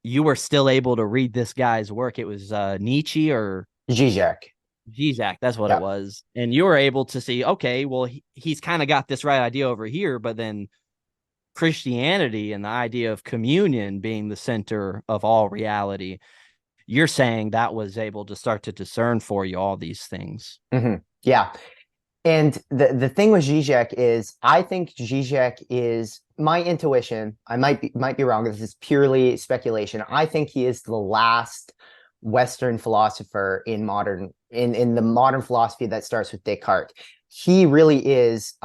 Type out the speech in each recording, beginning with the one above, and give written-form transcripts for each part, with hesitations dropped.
you were still able to read this guy's work. It was Nietzsche or Žižek. Žižek, that's what it Yeah. was. And you were able to see, okay, well, he's kind of got this right idea over here, but then Christianity and the idea of communion being the center of all reality, you're saying that was able to start to discern for you all these things. Yeah. And the thing with Žižek is, I think Žižek is my intuition. I might be wrong. This is purely speculation. I think he is the last Western philosopher in the modern philosophy that starts with Descartes. He really is.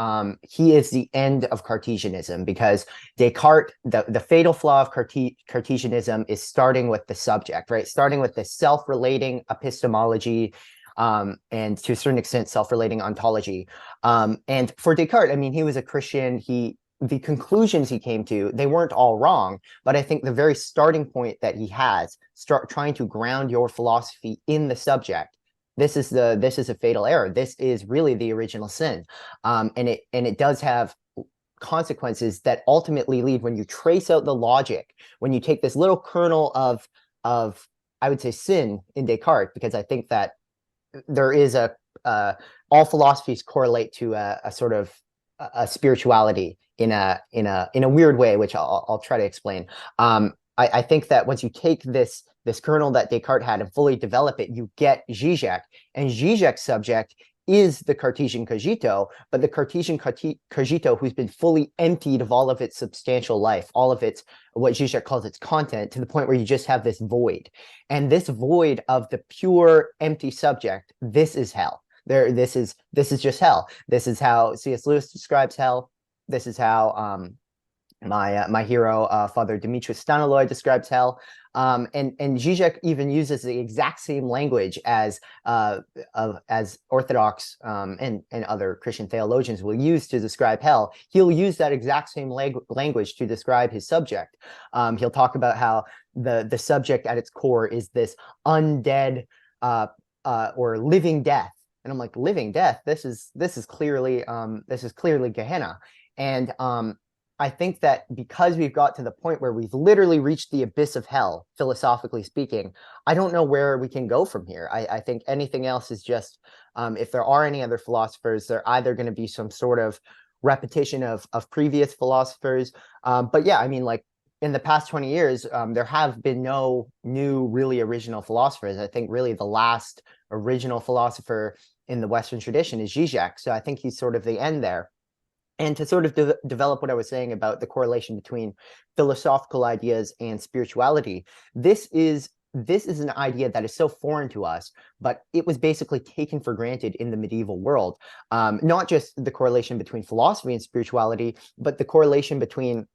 He is the end of Cartesianism, because Descartes, the fatal flaw of Cartesianism is starting with the subject, right? Starting with the self-relating epistemology, and to a certain extent, self-relating ontology. And for Descartes, I mean, he was a Christian. The conclusions he came to, they weren't all wrong, but I think the very starting point that he has, start trying to ground your philosophy in the subject. This is a fatal error. This is really the original sin, and it does have consequences that ultimately lead, when you trace out the logic, when you take this little kernel of I would say sin in Descartes, because I think that there is all philosophies correlate to a sort of a spirituality in a weird way, which I'll try to explain. I think that once you take this kernel that Descartes had and fully develop it, you get Žižek, and Žižek's subject is the Cartesian cogito, but the Cartesian cogito who's been fully emptied of all of its substantial life, all of its, what Žižek calls its content, to the point where you just have this void. And this void of the pure empty subject, this is hell. This is just hell. This is how C.S. Lewis describes hell. This is how my hero, Father Demetrius Staniloae, describes hell. And Žižek even uses the exact same language as Orthodox and other Christian theologians will use to describe hell. He'll use that exact same language to describe his subject. He'll talk about how the subject at its core is this undead or living death. And I'm like, living death? This is clearly Gehenna. And I think that because we've got to the point where we've literally reached the abyss of hell, philosophically speaking, I don't know where we can go from here. I think anything else is just, if there are any other philosophers, they're either going to be some sort of repetition of previous philosophers. But yeah, I mean, like in the past 20 years, there have been no new, really original philosophers. I think really the last original philosopher in the Western tradition is Žižek. So I think he's sort of the end there. And to sort of develop what I was saying about the correlation between philosophical ideas and spirituality, this is an idea that is so foreign to us, but it was basically taken for granted in the medieval world. Not just the correlation between philosophy and spirituality, but the correlation between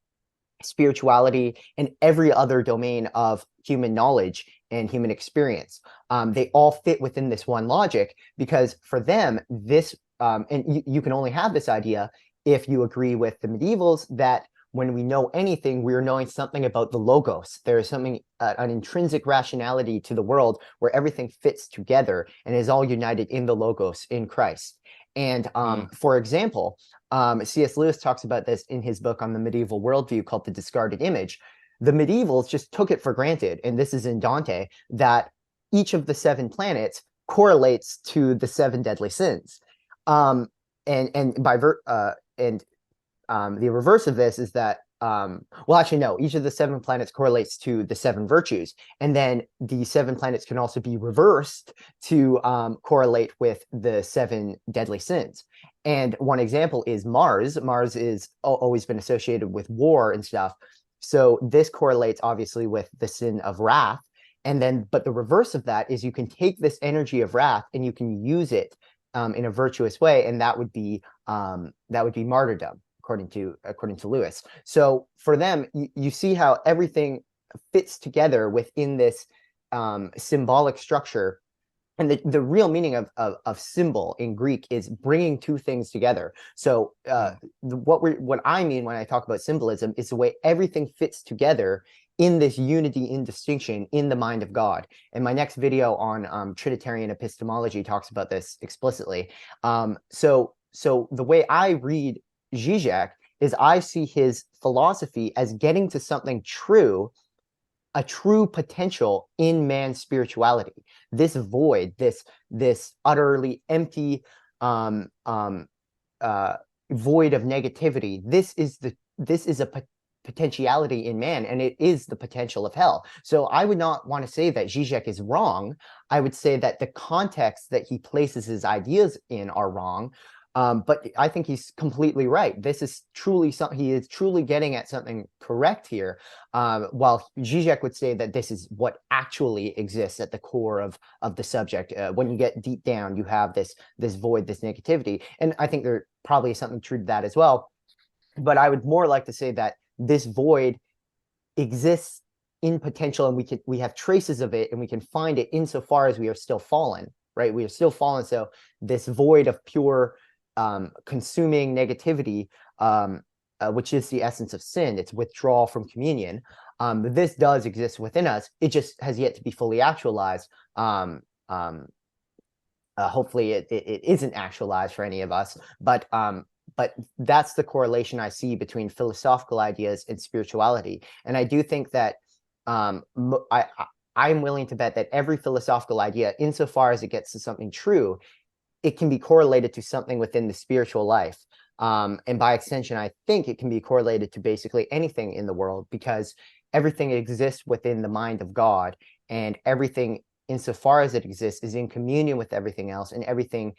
spirituality and every other domain of human knowledge and human experience. They all fit within this one logic, because for them, this, and you can only have this idea if you agree with the medievals that when we know anything, we're knowing something about the logos. There is something, an intrinsic rationality to the world where everything fits together and is all united in the logos, in Christ. And for example, C.S. Lewis talks about this in his book on the medieval worldview called The Discarded Image. The medievals just took it for granted, and this is in Dante, that each of the 7 planets correlates to the 7 deadly sins. And by the reverse of this is that, well, actually, no, each of the 7 planets correlates to the 7 virtues. And then the 7 planets can also be reversed to correlate with the 7 deadly sins. And one example is Mars. Mars is always been associated with war and stuff. So this correlates obviously with the sin of wrath. And then, but the reverse of that is you can take this energy of wrath and you can use it in a virtuous way, and that would be martyrdom, according to Lewis. So for them, you see how everything fits together within this symbolic structure. And the real meaning of symbol in Greek is bringing 2 things together. So what I mean when I talk about symbolism is the way everything fits together in this unity, in distinction, in the mind of God. And my next video on Trinitarian epistemology talks about this explicitly. So the way I read Žižek is I see his philosophy as getting to something true a true potential in man's spirituality. This void, this utterly empty um, um, void of negativity. This is a potentiality in man, and it is the potential of hell. So I would not want to say that Žižek is wrong. I would say that the context that he places his ideas in are wrong. But I think he's completely right. This is truly something, he is truly getting at something correct here. While Žižek would say that this is what actually exists at the core of the subject. When you get deep down, you have this void, this negativity. And I think there probably is something true to that as well. But I would more like to say that this void exists in potential, and we have traces of it, and we can find it insofar as we are still fallen, right? We are still fallen. So this void of pure consuming negativity, which is the essence of sin, it's withdrawal from communion. This does exist within us. It just has yet to be fully actualized. Hopefully it isn't actualized for any of us, but that's the correlation I see between philosophical ideas and spirituality. And I do think that I'm willing to bet that every philosophical idea, insofar as it gets to something true, it can be correlated to something within the spiritual life. And by extension, I think it can be correlated to basically anything in the world, because everything exists within the mind of God, and everything, insofar as it exists, is in communion with everything else, and everything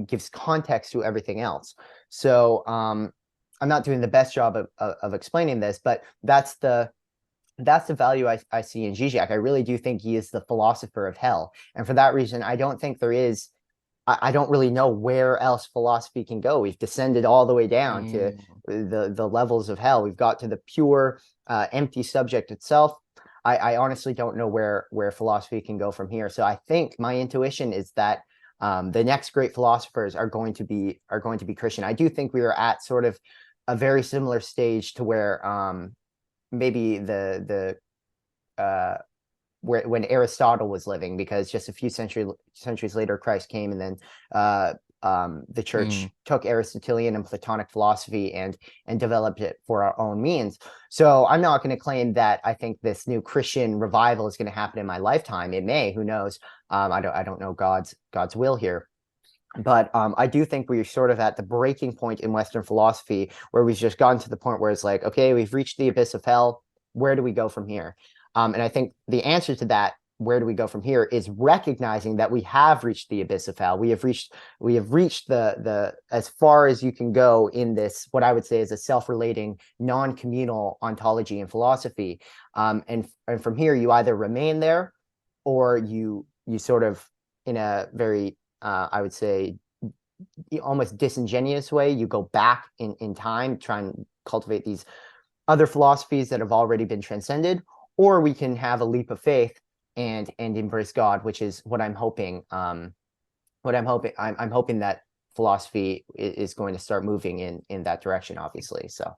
gives context to everything else. So I'm not doing the best job of explaining this, but that's the value I see in Žižek. I really do think he is the philosopher of hell. And for that reason, I don't think there is, I don't really know where else philosophy can go. We've descended all the way down to the levels of hell. We've got to the pure, empty subject itself. I honestly don't know where philosophy can go from here. So I think my intuition is that the next great philosophers are going to be Christian. I do think we are at sort of a very similar stage to where maybe when Aristotle was living, because just a few centuries later, Christ came, and then the church took Aristotelian and Platonic philosophy and developed it for our own means. So I'm not going to claim that I think this new Christian revival is going to happen in my lifetime. It may, who knows? I don't know God's will here. But I do think we're sort of at the breaking point in Western philosophy, where we've just gotten to the point where it's like, okay, we've reached the abyss of hell. Where do we go from here? And I think the answer to that, where do we go from here, is recognizing that we have reached the abyss of hell. We have reached the as far as you can go in this, what I would say is a self-relating, non-communal ontology in philosophy. And from here, you either remain there, or you sort of, in a very I would say almost disingenuous way, you go back in time, try and cultivate these other philosophies that have already been transcended, or we can have a leap of faith and embrace God, which is what I'm hoping. I'm hoping that philosophy is going to start moving in that direction, obviously. So